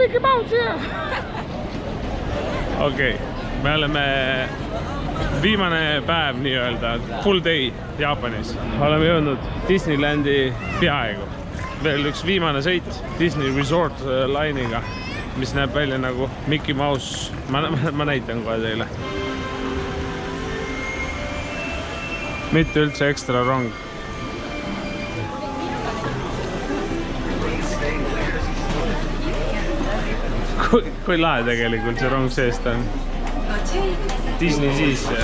Mickey Mouse here! Okei, me oleme viimane päev nii-öelda, full day Jaapanis. Oleme jõudnud Disneylandi peaaegu. Veel üks viimane sõit Disney Resort Line'iga, mis näeb välja nagu Mickey Mouse. Ma näitan kohe teile. Mitte üldse ekstra rong. Kui lahe tegelikult see rong seest on. Disney sisse.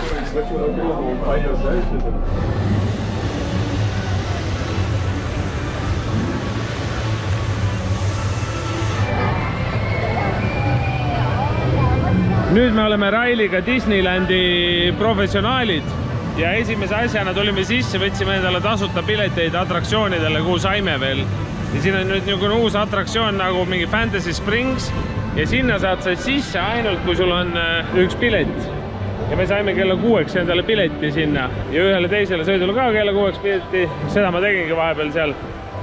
Nüüd me oleme Railiga Disneylandi professionaalid ja esimese asjana tulime sisse, võtsime endale tasuta pileteid atraktsioonidele, kuhu saime veel. Ja siin on nüüd niisugune uus atraktsioon nagu mingi Fantasy Springs ja sinna saad sa sisse ainult, kui sul on üks pilet. Ja me saime kella 6 endale pileti sinna ja ühele teisele sõidule ka kella 6 pileti. Seda ma tegingi vahepeal seal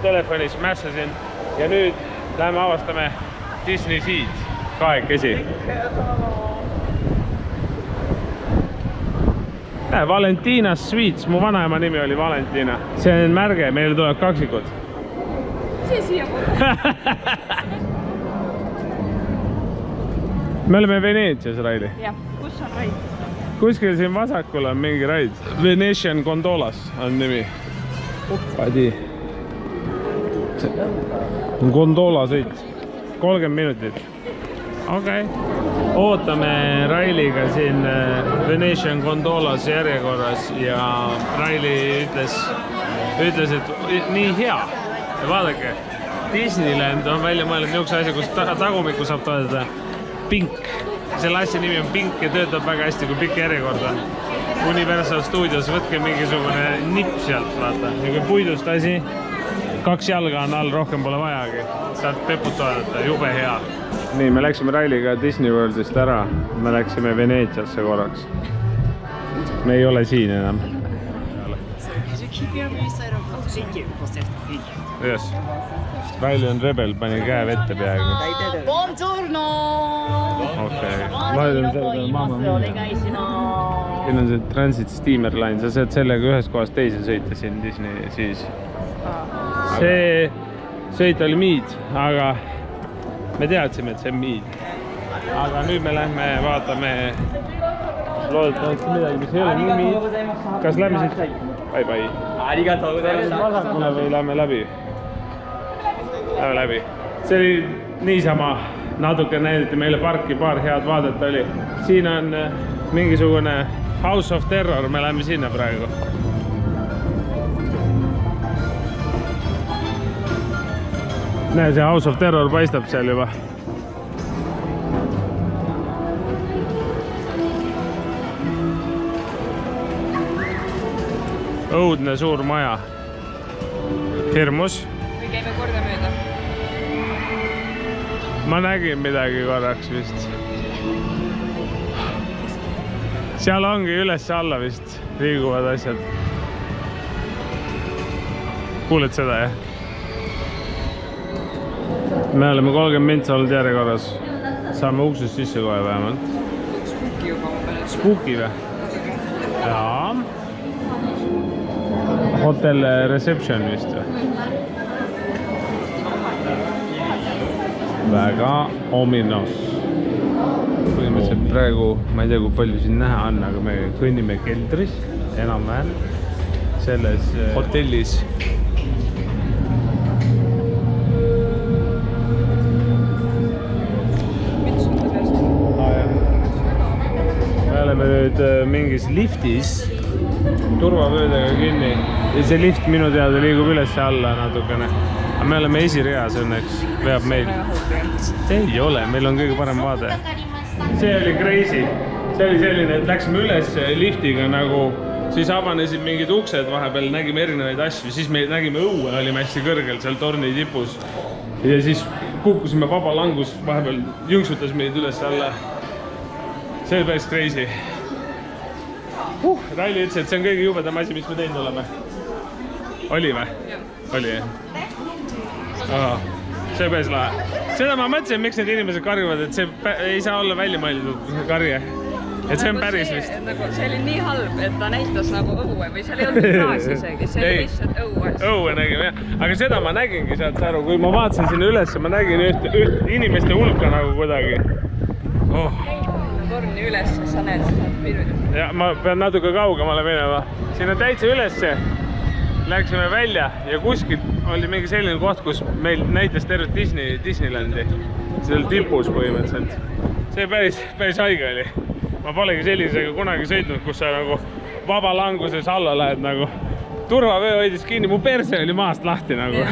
telefonis, mässasin ja nüüd läheme avastame Disney Seed kahekesi. Valentina Sweets, mu vanaema nimi oli Valentina. See on märge, meile tuleb kaksikud. Me oleme Veneetsias, Raili. Jah, kus on raid? Kuskil siin vasakul on mingi raid. Venetian Gondolas on nimi. Uppadi. Gondola sõit. 30 minutit. Okei. Ootame Railiga siin Venetian Gondolas järjekorras ja Raili ütles, et nii hea. Ja vaadake, Disneyland on välja mõelnud niisuguse asja, kus tagumikku saab toetada Pink. Selle asja nimi on Pink ja töötab väga hästi, kui pikk järjekord on. Universal Studios, võtke mingisugune nipp sealt, vaata. Niisugune puidust asi, 2 jalga on all, rohkem pole vajagi. Saad peput toetada, jube hea. Nii, me läksime Railiga Disney Worldist ära. Me läksime Veneetsiasse korraks. Me ei ole siin enam. Yes. Raili on rebel, pani käe vette peaaegu. Buongiorno! Okei. Ma ütlen selle mamma minna. Siin on see Transit Steamer Line, sa saad sellega ühes kohas teise sõita siin Disney siis. See sõit oli Mead, aga me teadsime, et see on Mead. Aga nüüd me lähme vaatame loodetavasti midagi, mis ei ole nii Mead. Kas lähme siit? Bye. Vasakule või lähme läbi? Lähme läbi. See oli niisama, natuke näidati meile parki, paar head vaadet oli. Siin on mingisugune House of Terror, me lähme sinna praegu. Näe, see House of Terror paistab seal juba. Õudne suur maja. Hirmus. Või käime korda mööda? Ma nägin midagi korraks vist. Seal ongi üles-alla vist liiguvad asjad. Kuuled seda, jah? Me oleme 30 mintsa olnud järjekorras. Saame uksest sisse kohe vähemalt. Spooki juba ma peale. Spooki või? Jaa. Hotel Reception vist või? Väga ominos. Põhimõtteliselt praegu, ma ei tea, kui palju siin näha on, aga me kõnnime keldris, enam-vähem, selles hotellis. Me oleme nüüd mingis liftis, turvavöödega kinni. Ja see lift minu teada liigub üles alla natukene. Aga me oleme esireas õnneks, veab meil. Ei ole, meil on kõige parem vaade. See oli crazy. See oli selline, et läksime üles liftiga nagu, siis avanesid mingid uksed vahepeal, nägime erinevaid asju, siis me nägime õue, olime hästi kõrgel seal torni tipus. Ja siis kukkusime vaba langus, vahepeal jõnksutas meid üles alla. See oli päris crazy. Raili ütles, et see on kõige jubedam asi, mis me teinud oleme. Oli või? Oli, jah? See päris lahe. seda ma mõtlesin, miks need inimesed karjuvad, et see ei saa olla välja mõeldud karje. Et see on päris vist. See oli nii halb, et ta näitas nagu õue või seal ei olnud kraas isegi, see oli lihtsalt õue. Õue nägime jah, aga seda ma nägingi sealt aru, kui ma vaatasin sinna üles, ma nägin üht inimeste hulka nagu kuidagi. Torni üles, sa näed, sa saad piirida. Ja ma pean natuke kaugemale minema. Siin on täitsa ülesse. Läksime välja ja kuskilt oli mingi selline koht, kus meil näitas terve Disneylandi. See oli tipus põhimõtteliselt. See päris haige oli. Ma polegi sellisega kunagi sõitnud, kus sa nagu vaba languses alla lähed nagu. Turvavöö hoidis kinni, mu perse oli maast lahti nagu.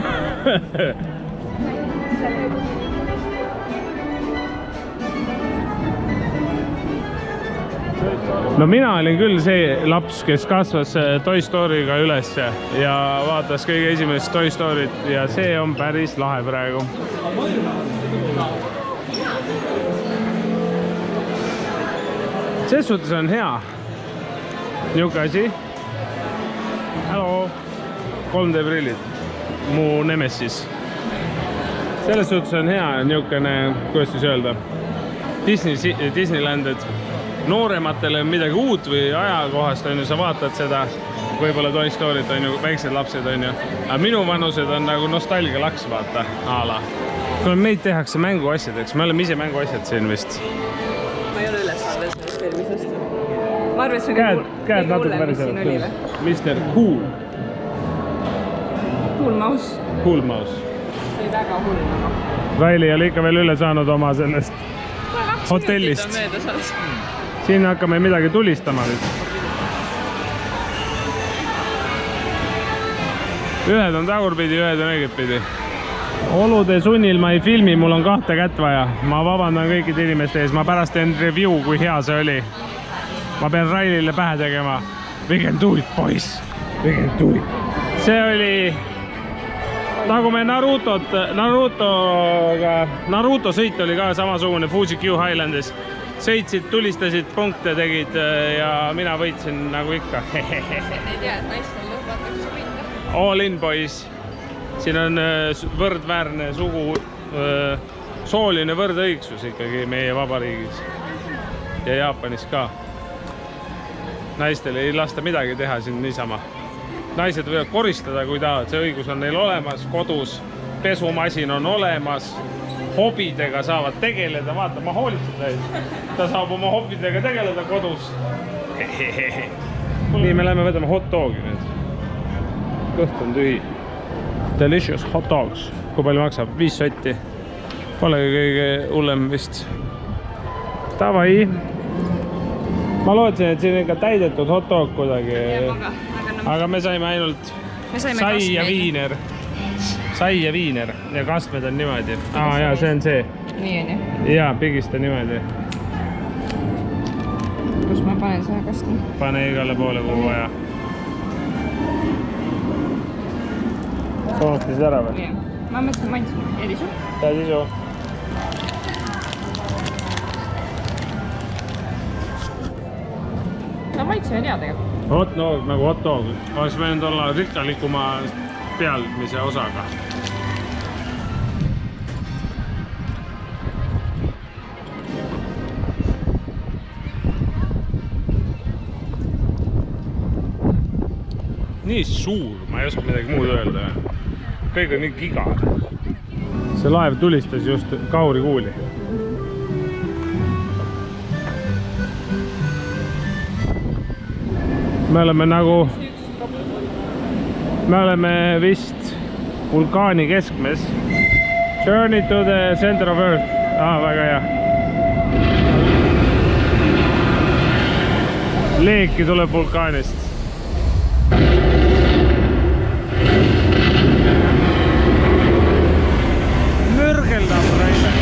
No mina olin küll see laps, kes kasvas Toy Story'ga üles ja vaatas kõige esimest Toy Story't ja see on päris lahe praegu. Ses suhtes on hea. Niuke asi. Hello. 3D prillid. Mu nemesis. Selles suhtes on hea niukene, kuidas siis öelda, Disneyland, et noorematele midagi uut või ajakohast on ju, sa vaatad seda, võib-olla Toy Story't on ju, väiksed lapsed on ju, aga minu vanused on nagu nostalgia laks, vaata, ala. Kui meid tehakse mänguasjadeks, me oleme ise mänguasjad siin vist. Ma ei ole üles saanud sellest filmisest. Ma arvan, et see on käed natuke päris siin oli või? Mr. Cool. Cool Mouse. Cool Mouse. See oli väga hull nagu. Raili oli ikka veel üle saanud oma sellest hotellist. Siin hakkame midagi tulistama nüüd. Ühed on tagurpidi, ühed on õigetpidi. Olude sunnil ma ei filmi, mul on 2 kätt vaja. Ma vabandan kõikide inimeste ees, ma pärast teen review, kui hea see oli. Ma pean Railile pähe tegema. We can do it, boys. We can do it. See oli, nagu me Naruto sõit oli ka samasugune Fuji Q Highlandis. Sõitsid, tulistasid, punkte tegid ja mina võitsin nagu ikka. Ei tea, et naistel lõpmatakse pinda. All in, boys. Siin on võrdväärne sugu, sooline võrdõigsus ikkagi meie vabariigis ja Jaapanis ka. Naistel ei lasta midagi teha siin niisama. Naised võivad koristada, kui tahavad, see õigus on neil olemas, kodus, pesumasin on olemas, hobidega saavad tegeleda, vaata, ma hoolitsen täis. Ta saab oma hobidega tegeleda kodus. Nii, me läheme võtame hot dogi nüüd. Kõht on tühi. Delicious hot dogs. Kui palju maksab? 5 sotti. Polegi kõige hullem vist. Tavai. Ma lootsin, et siin on ikka täidetud hot dog kuidagi. Aga me saime ainult sai ja viiner. Sai ja viiner ja kastmed on niimoodi. Jaa, see on see. Nii on ju? Jaa, pigista niimoodi. Kus ma panen seda kastme? Pane igale poole kuhu vaja. Soonustasid ära või? Jah. Ma mõtlen maitsu. Edisu? Edisu. No maitsu on hea tegelikult. Hot dog nagu hot dog. Oleks võinud olla rikkalikuma pealmise osaga. Nii suur, ma ei oska midagi muud öelda. Kõik on nii gigar. See laev tulistas just kaurikuuli. Me oleme vist vulkaani keskmes. Journey to the center of earth. Väga hea. Leeki tuleb vulkaanist. Mürgeldab Raile.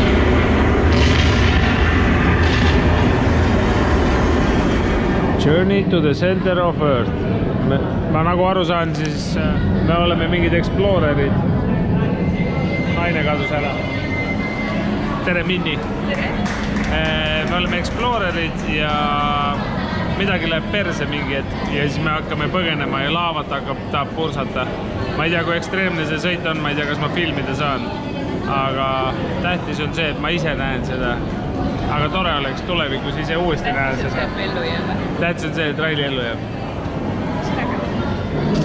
Journey to the center of earth. Ma nagu aru saan, siis me oleme mingid explorerid. Naine kadus ära. Tere, Minni. Me oleme explorerid ja midagi läheb perse mingi hetk ja siis me hakkame põgenema ja laavat tahab pursata. Ma ei tea, kui ekstreemne see sõit on, ma ei tea, kas ma filmida saan. aga tähtis on see, et ma ise näen seda. Aga tore oleks tulevikus ise uuesti näen seda. Tähtis on see, et Raili ellu jääb.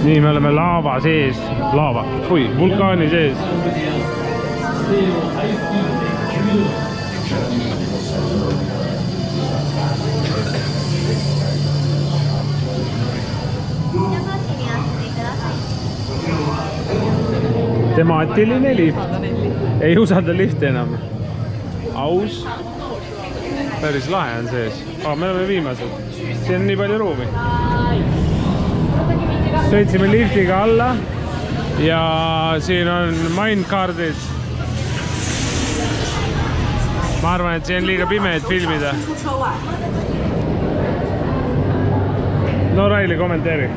Nii, me oleme laava sees. Laava, vulkaani sees. Temaatiline lift. Ei usalda lifti enam. Aus. Päris lahe on sees. Me oleme viimased. Siin on nii palju ruumi. Sõitsime liftiga alla ja siin on minecardid. Ma arvan, et siin on liiga pime, et filmida. No Raili, kommenteeri.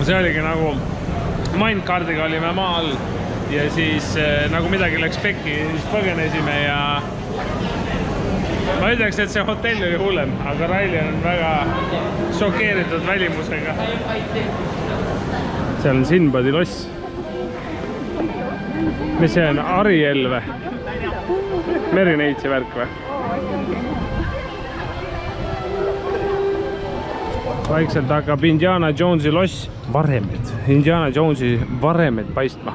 See oligi nagu minecardiga olime maa all ja siis nagu midagi läks pekki, siis põgenesime ja ma ütleks, et see hotell oli hullem, aga Raili on väga šokeeritud välimusega. Seal on Sinbadi loss. Mis see on? Ariel või? Merineitsi värk või? Vaikselt hakkab Indiana Jonesi loss varemed. Indiana Jonesi varemed paistma.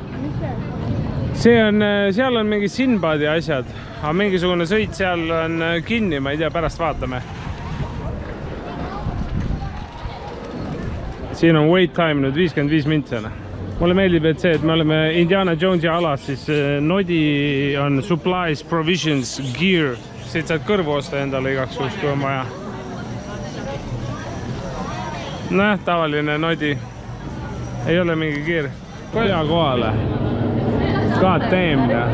Seal on mingi Sinbadi asjad, aga mingisugune sõit seal on kinni, ma ei tea, pärast vaatame. Siin on wait time nüüd 55 mintsena. Mulle meeldib, et see, et me oleme Indiana Jonesi alas, siis nodi on supplies, provisions, gear. Siit saad kõrvu osta endale igaks juhuks, kui on vaja. Näh, tavaline nodi. Ei ole mingi gear. Koja kohale. God damn, ja.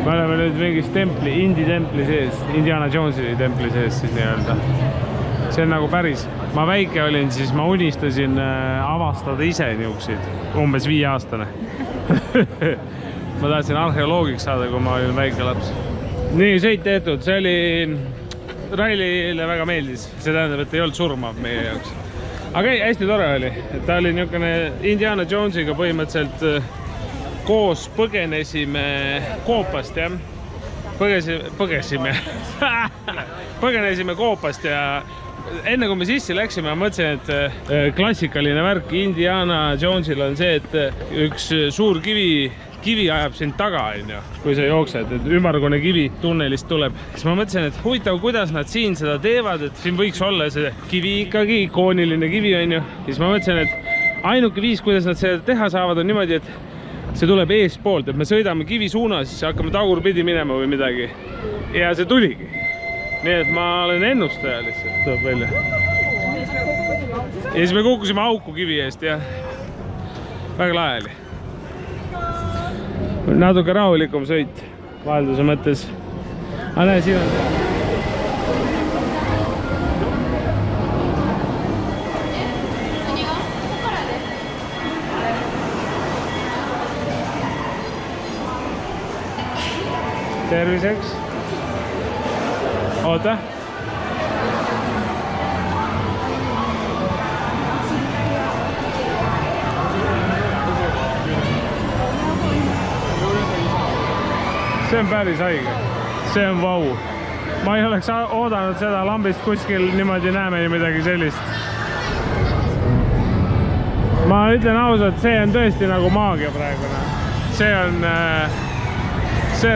Me oleme nüüd mingis templi, Indi templi sees, Indiana Jonesi templi sees siis nii-öelda. See on nagu päris. Ma väike olin, siis ma unistasin avastada ise niuksid, umbes 5-aastane. Ma tahtsin arheoloogiks saada, kui ma olin väike laps. Nii, sõit tehtud, see oli Railile väga meeldis, see tähendab, et ei olnud surmav meie jaoks. Aga hästi tore oli, ta oli niisugune Indiana Jonesiga põhimõtteliselt koos põgenesime koopast, jah. Põgenesime koopast ja enne kui me sisse läksime, ma mõtlesin, et klassikaline värk Indiana Jonesil on see, et üks suur kivi ajab sind taga, kui sa jooksed, et ümmargune kivi tunnelist tuleb. Siis ma mõtlesin, et huvitav, kuidas nad siin seda teevad, et siin võiks olla see kivi ikkagi, ikooniline kivi, ja siis ma mõtlesin, et ainuke viis, kuidas nad seda teha saavad, on niimoodi, et see tuleb eespoolt, et me sõidame kivi suunas, siis hakkame tagurpidi minema või midagi. Ja see tuligi. Nii et ma olen ennustaja lihtsalt, tuleb välja. Ja siis me kukkusime auku kivi eest, ja väga lahe oli. Natuke rahulikum sõit vahelduse mõttes. Aga näe, siin on see. Terviseks. Oota. See on päris haige. See on vau. Ma ei oleks oodanud seda lambist kuskil niimoodi näeme midagi sellist. Ma ütlen ausalt, see on tõesti nagu maagia praegune. See on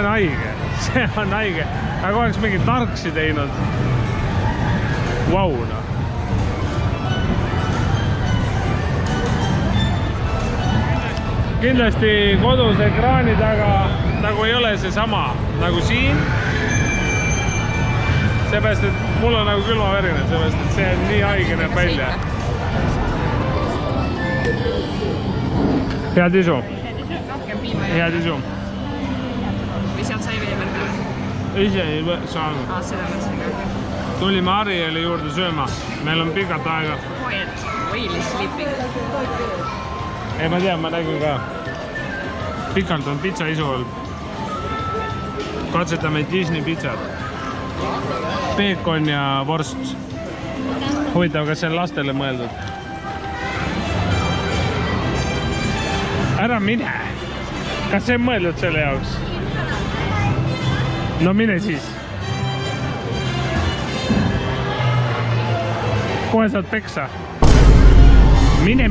haige. See on haige. Aga oleks mingit narksi teinud. Vau, noh. Kindlasti kodus ekraani taga nagu ei ole see sama nagu siin. Seepärast, et mul on nagu külmaverine, seepärast, et see on nii haige näeb välja. Head isu. Head isu. Või sealt sai veel peale? Ise ei saanud. Seda mõtlesin ka. Tulime Arieli juurde sööma. Meil on pikalt aega. Whale sleeping. Ei, ma tean, ma nägin ka. Pikalt on pitsa isu olnud. Katsetame Disney pizzat. Peekon ja vorst. Huvitav, kas see on lastele mõeldud? ära mine. Kas see on mõeldud selle jaoks? No mine siis. Kohe saad peksa. Mine.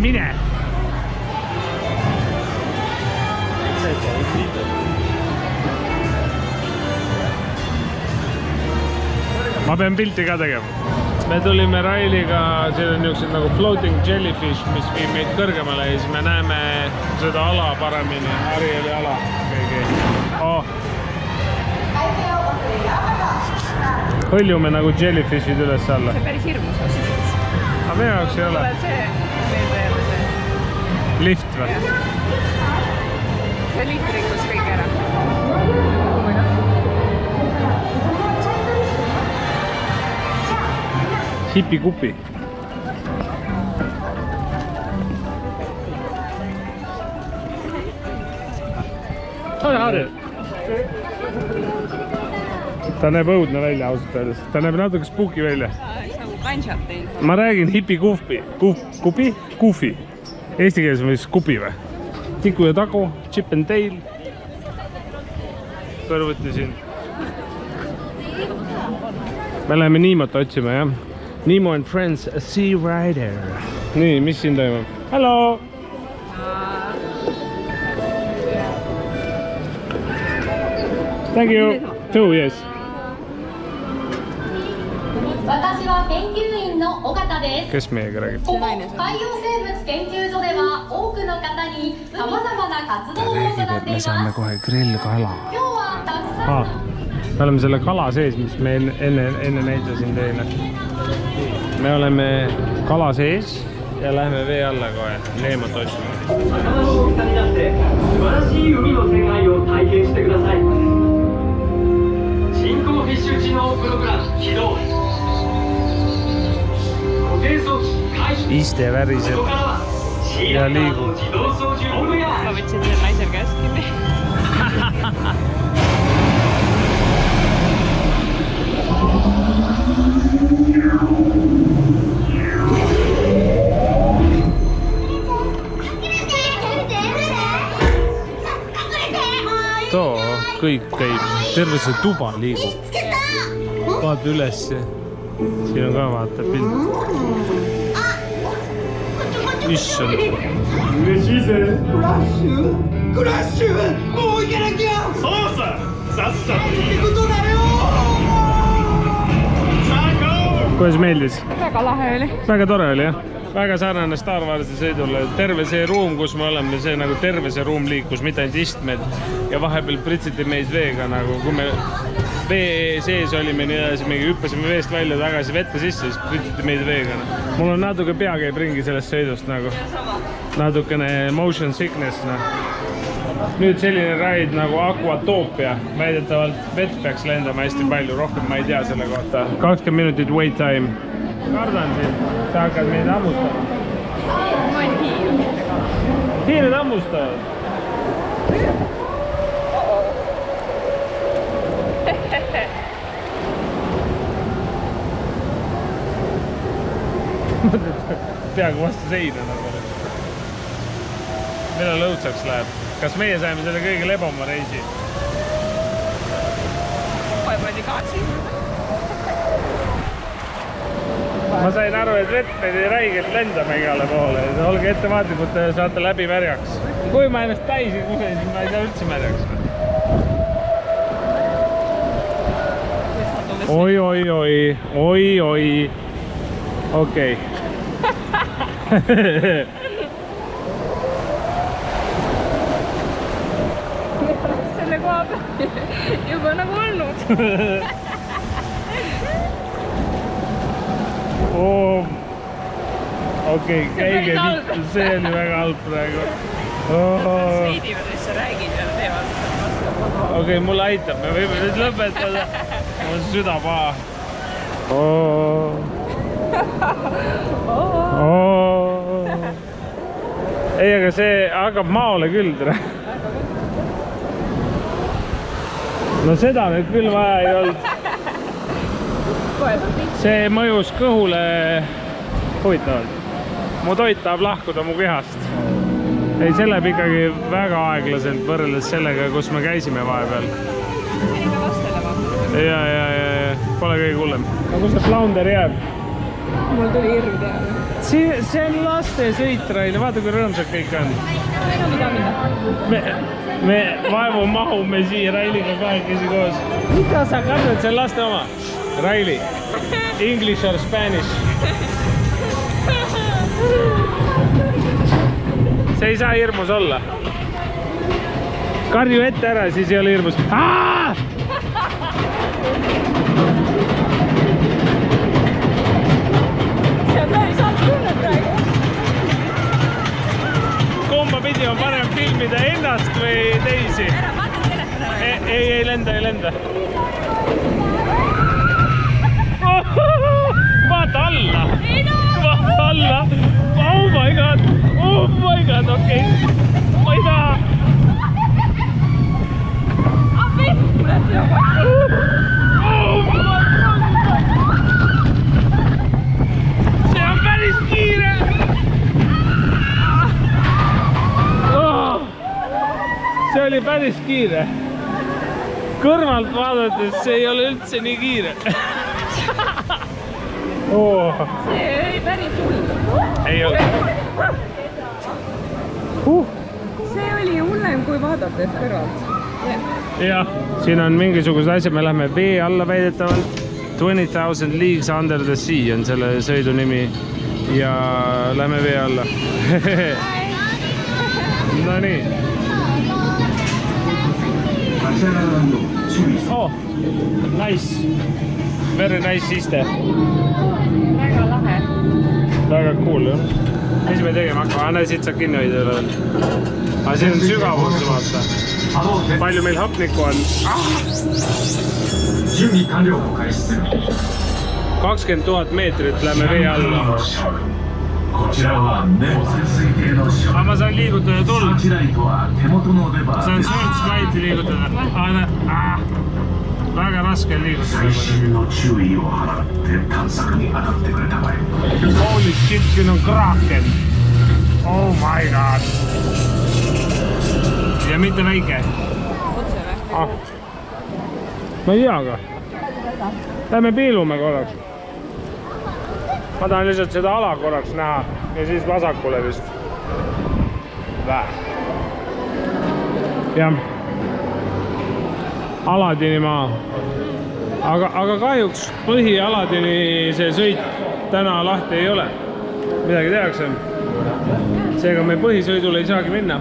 Ma pean pilti ka tegema. Me tulime Railiga, siin on niisugused nagu floating jellyfish, mis viib meid kõrgemale ja siis me näeme seda ala paremini, Arieli ala. Oh. Hõljume nagu jellyfishid üles alla. See päris hirmus osa. Aga meie jaoks ei ole. Lift või? See lift rikkus kõik ära. Hipikupi. Harri. Ta näeb õudne välja ausalt öeldes. Ta näeb natuke spooky välja. Nagu kanšat teinud. Ma räägin hipikupi. Kupi? Kufi. Eesti keeles on vist kupi või? Tiku ja tagu, chip and tail. Kõrvuti siin. Me läheme Niimot otsima, jah? Nemo and Friends, a Sea Rider. Nii, mis siin toimub? Hello! Thank you. Two, yes. 私は研究員の尾形です。 Kes meiega räägib? ここ海洋生物研究所では多くの方にさまざまな活動を行っています。 saame kohe grillkala. 今日はたくさん Me oleme selle kala sees, mis me enne näitasin teile. Me oleme kala sees ja läheme vee alla kohe Neemot otsima. 人工フィッシュ知能プログラム起動。固定装置開始。 Iste väriseb ここからはシーランダーの自動操縦オンエア。 Ma võtsin selle naisel käest kinni. Too kõik käib, terve see tuba liigub. Vaata ülesse. Siin on ka vaata pilt. Issand. 嬉しいぜ。クラッシュもう行けなきゃ。そうささっさと行くことだよ。さあゴー。 Kuidas meeldis? Väga lahe oli. Väga tore oli jah. Väga sarnane Star Warsi sõidule. Terve see ruum, kus me oleme, see nagu terve see ruum liikus, mitte ainult istmed. Ja vahepeal pritsiti meid veega nagu, kui me vee sees olime nii edasi, me hüppasime veest välja tagasi vette sisse, siis pritsiti meid veega. Mul on natuke pea käib ringi sellest sõidust nagu. Natukene motion sickness. Nüüd selline ride nagu Aquatopia. Väidetavalt vett peaks lendama hästi palju, rohkem ma ei tea selle kohta. 20 minutit wait time. Kardan siin, sa hakkad meid hammustama. Ma olen hiired. Hiired hammustavad. Peaaegu vastu seina nagu. Millal õudsaks läheb? Kas meie saime selle kõige lebama reisi? Kohe pandi gaasi. Ma sain aru, et vett pidi räigelt lendama igale poole. Olge ettevaatlikud, te saate läbi märjaks. Kui ma ennast täisi kusen, siis ma ei saa üldse märjaks. Oi. Okei. Selle koha peal juba nagu olnud. Okei, käige, see oli väga halb praegu. Sveidivad, mis sa räägid ja teevad. Okei, mulle aitab, me võime nüüd lõpetada. Mul on süda paha. Ei, aga see hakkab maole küll. No seda nüüd küll vaja ei olnud. See mõjus kõhule huvitavalt. Mu toit tahab lahkuda mu kehast. ei, see läheb ikkagi väga aeglaselt võrreldes sellega, kus me käisime vahepeal. See on ikka lastele vaata. Ja, pole kõige hullem. No kus see Flounder jääb? Mul tuli hirm peale. See on laste sõit, Raili, vaata kui rõõmsad kõik on. Meil on mida minna. Me vaevu mahume siia Railiga kahekesi koos. Mida sa kardad, see on laste oma? Raili, English or Spanish? See ei saa hirmus olla. Karju ette ära, siis ei ole hirmus. Kumba pidi on parem filmida ennast või teisi? Ära vaata telefon ära. Ei lenda. Vaata alla. Vaata alla. Oh my god, okei. Ma ei taha. Appi! Mulle see on see on päris kiire. See oli päris kiire. Kõrvalt vaadates see ei ole üldse nii kiire. See oli päris hull. Ei ole. See oli hullem kui vaadates kõrvalt. Jah, siin on mingisugused asjad, me lähme vee alla väidetavalt. 20,000 Leagues Under the Sea on selle sõidu nimi. Ja lähme vee alla. No nii. Oh, nice. Very nice iste. Väga lahe. Väga cool, jah. Mis me tegema hakkame? Näe, siit saab kinni hoida üle veel. Aga siin on sügavus, vaata. Palju meil hapnikku on? 20 000 meetrit lähme vee alla. Aga ma saan liigutada tuld. Saan searchlighti liigutada. Väga raske liigutada. Holy shit, siin on kraken. Oh my god. Ja mitte väike. Ma ei tea ka. Lähme piilume korraks. Ma tahan lihtsalt seda ala korraks näha ja siis vasakule vist. Jah. Aladini maa. Aga kahjuks põhi Aladini see sõit täna lahti ei ole. Midagi tehakse. Seega me põhisõidule ei saagi minna.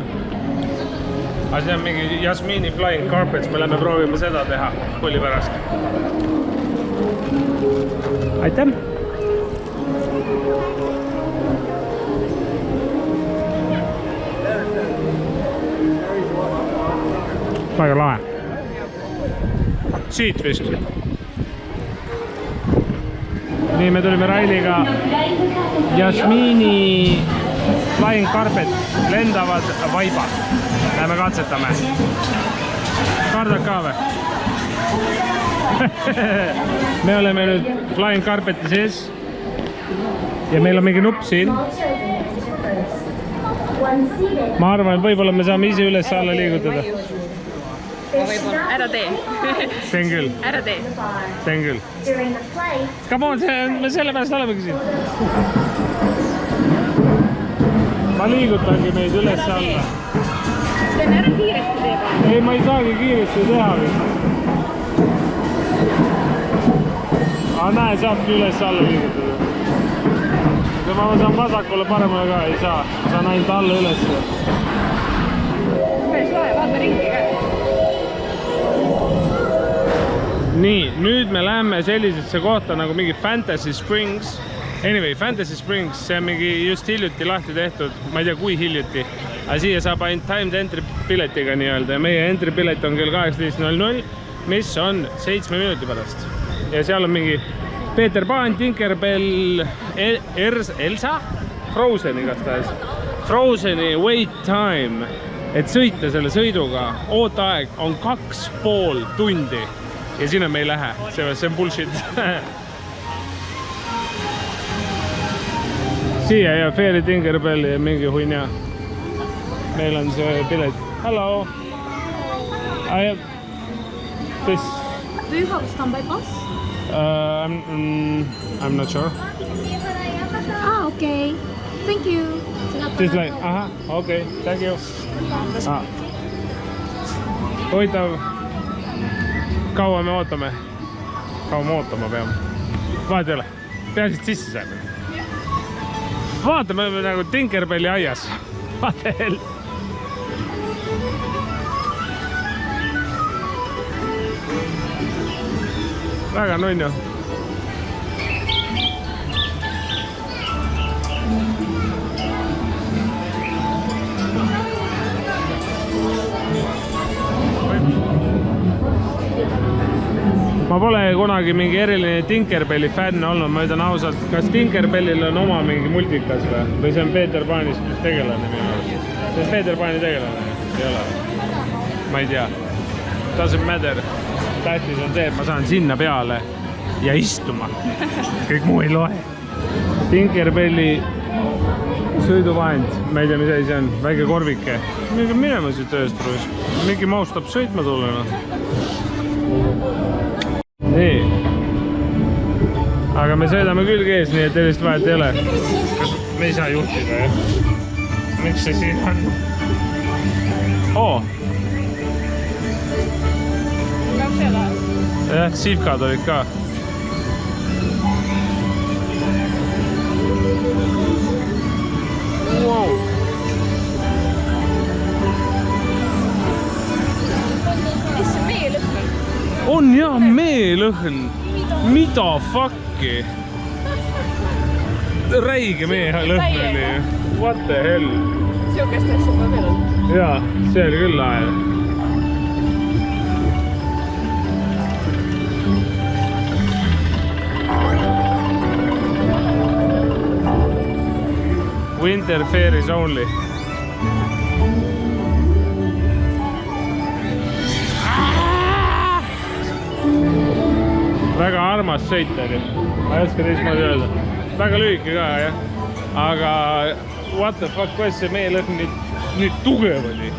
Aga see on mingi Jasmini Flying Carpets, me lähme proovime seda teha pulli pärast. Aitäh! Väga lahe. Siit vist. Nii, me tulime Railiga Jasmini Flying Carpet, lendavad vaibad. Lähme katsetame. Kardad ka või? Me oleme nüüd Flying Carpeti sees. Ja meil on mingi nupp siin. Ma arvan, et võib-olla me saame ise üles alla liigutada. Ma võib-olla, ära tee. Teen küll. Ära tee. Teen küll. Come on, me selle pärast olemegi siin. Ma liigutangi meid üles alla. Sten, ära kiiresti teeb. Ei, ma ei saagi kiiresti teha vist. Aga näe, saabki üles alla liigutada. Kui ma saan vasakule paremale ka, ei saa. Saan ainult alla üles. Päris lahe, vaata ringi ka. Nii, nüüd me läheme sellisesse kohta nagu mingi Fantasy Springs. Anyway, Fantasy Springs, see on mingi just hiljuti lahti tehtud, ma ei tea kui hiljuti. Aga siia saab ainult timed entry piletiga nii-öelda ja meie entry pilet on kell 18.00, mis on 7 minuti pärast. Ja seal on mingi Peter Pan, Tinkerbell, Elsa, Frozen igastahes. Frozeni wait time, et sõita selle sõiduga, ootaeg on 2,5 tundi. Ja sinna me ei lähe, see on bullshit. Siia ja Fairy Tinkerbelli ja mingi huinja. meil on see pilet. Hello! I have this. Do you have standby pass? I'm not sure. Ah, okay. Thank you. This like, okay, thank you. Huvitav, kaua me ootame? Kaua me ootama peame? Vahet ei ole, peaasi, et sisse saime. Vaatame nagu Tinkerbelli aias. Vaata hell. Väga nunnu. Ma pole kunagi mingi eriline Tinkerbelli fänn olnud, ma ütlen ausalt, kas Tinkerbellil on oma mingi multikas või see on Peeter Panist tegelane minu arust? See on Peeter Pani tegelane, ei ole? Ma ei tea. Doesn't matter. Tähtis on see, et ma saan sinna peale ja istuma. Kõik muu ei loe. Tinkerbelli sõiduvahend, ma ei tea, mis asi see on, väike korvike. Mingi minema siit ööstruus. Mingi maustab sõitma tulla. Nii. Aga me sõidame külg ees, nii et sellist vahet ei ole. Me ei saa juhtida, jah? Miks see siin on? Oo! Jah, siivkad olid ka. Wow! Mis see meelõhn? On jah, meelõhn. Mida fuck'i? Räige meelõhn oli. What the hell? Siukest asja ma veel on. Jaa, see oli küll lahe. Winter ferries only. Väga armas sõit oli. Ma ei oska teistmoodi öelda. Väga lühike ka, jah. Aga what the fuck, kuidas see meelõhn nüüd tugev oli?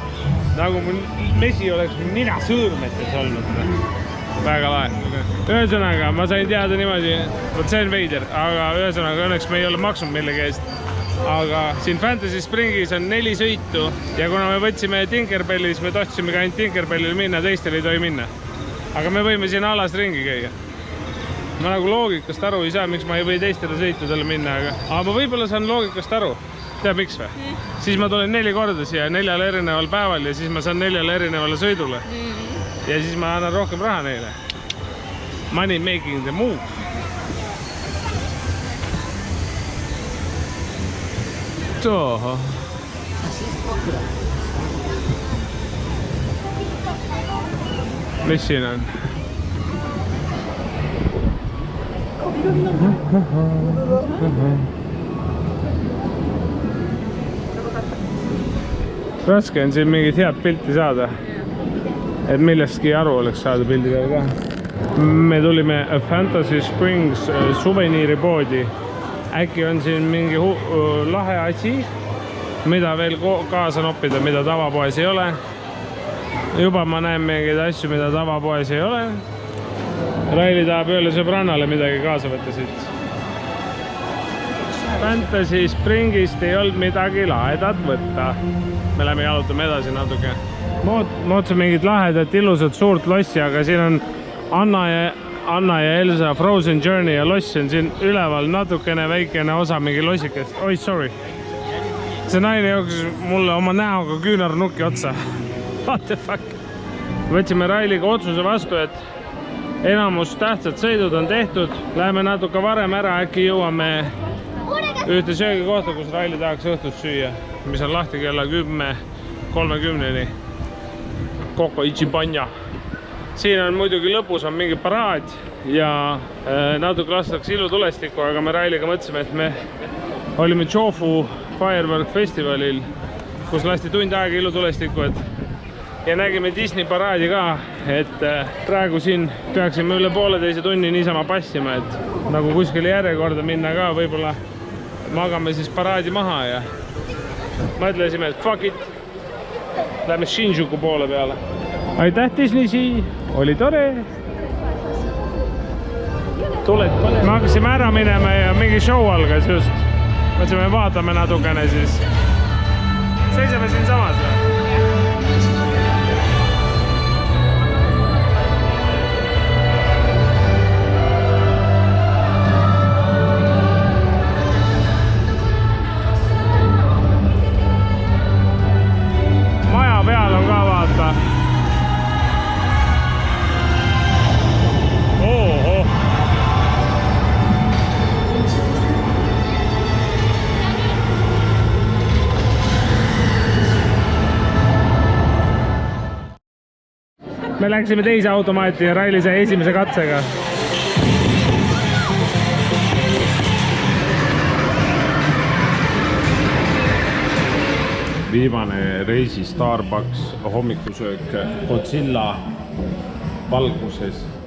Nagu mu mesi oleks nina sõõrmetes olnud. Väga lahe. Ühesõnaga, ma sain teada niimoodi, võt see on veider, aga ühesõnaga õnneks me ei ole maksnud millegi eest. Aga siin Fantasy Springis on 4 sõitu ja kuna me võtsime Tinkerbelli, siis me tahtsime ka ainult Tinkerbellile minna, teistel ei tohi minna. Aga me võime siin alas ringi käia. Ma nagu loogikast aru ei saa, miks ma ei või teistele sõitudele minna, aga ma võib-olla saan loogikast aru. Tead miks või? Siis ma tulen 4 korda siia 4 erineval päeval ja siis ma saan 4 erinevale sõidule. Ja siis ma annan rohkem raha neile. Money making the move. Toho. Mis siin on? Raske on siin mingit head pilti saada, et millestki aru oleks saada pildi peal ka. Me tulime Fantasy Springs suveniiripoodi. Äkki on siin mingi lahe asi, mida veel kaasa noppida, mida tavapoes ei ole. Juba ma näen mingeid asju, mida tavapoes ei ole. Raili tahab ühele sõbrannale midagi kaasa võtta siit. Fantasy Springist ei olnud midagi lahedat võtta. Me läheme jalutame edasi natuke. Ma otsin mingit lahedat, ilusat suurt lossi, aga siin on Anna ja Elsa Frozen Journey ja loss on siin üleval natukene väikene osa mingi lossikest. Oi, sorry. See naine jooksis mulle oma näoga küünarnukki otsa. What the fuck? Võtsime Railiga otsuse vastu, et enamus tähtsad sõidud on tehtud. Läheme natuke varem ära, äkki jõuame ühte söögikohta, kus Raili tahaks õhtut süüa, mis on lahti kella 10:30-ni. Coco Ichibanya. Siin on muidugi lõpus on mingi paraad ja natuke lastakse ilutulestikku, aga me Railiga mõtlesime, et me olime Jofu Firework Festivalil, kus lasti tund aega ilutulestikku, ja nägime Disney paraadi ka, et praegu siin peaksime üle 1,5 tunni niisama passima, et nagu kuskile järjekorda minna ka, võib-olla magame siis paraadi maha ja mõtlesime, et fuck it, Lähme Shinjuku poole peale. Aitäh Disney, oli tore. Me hakkasime ära minema ja mingi show algas just. Mõtlesime vaatame natukene siis. Seisame siin samas või? Maja peal on ka vaata. Me läksime teise automaati ja Raili sai esimese katsega. Viimane reisi Starbucks hommikusöök Godzilla valguses.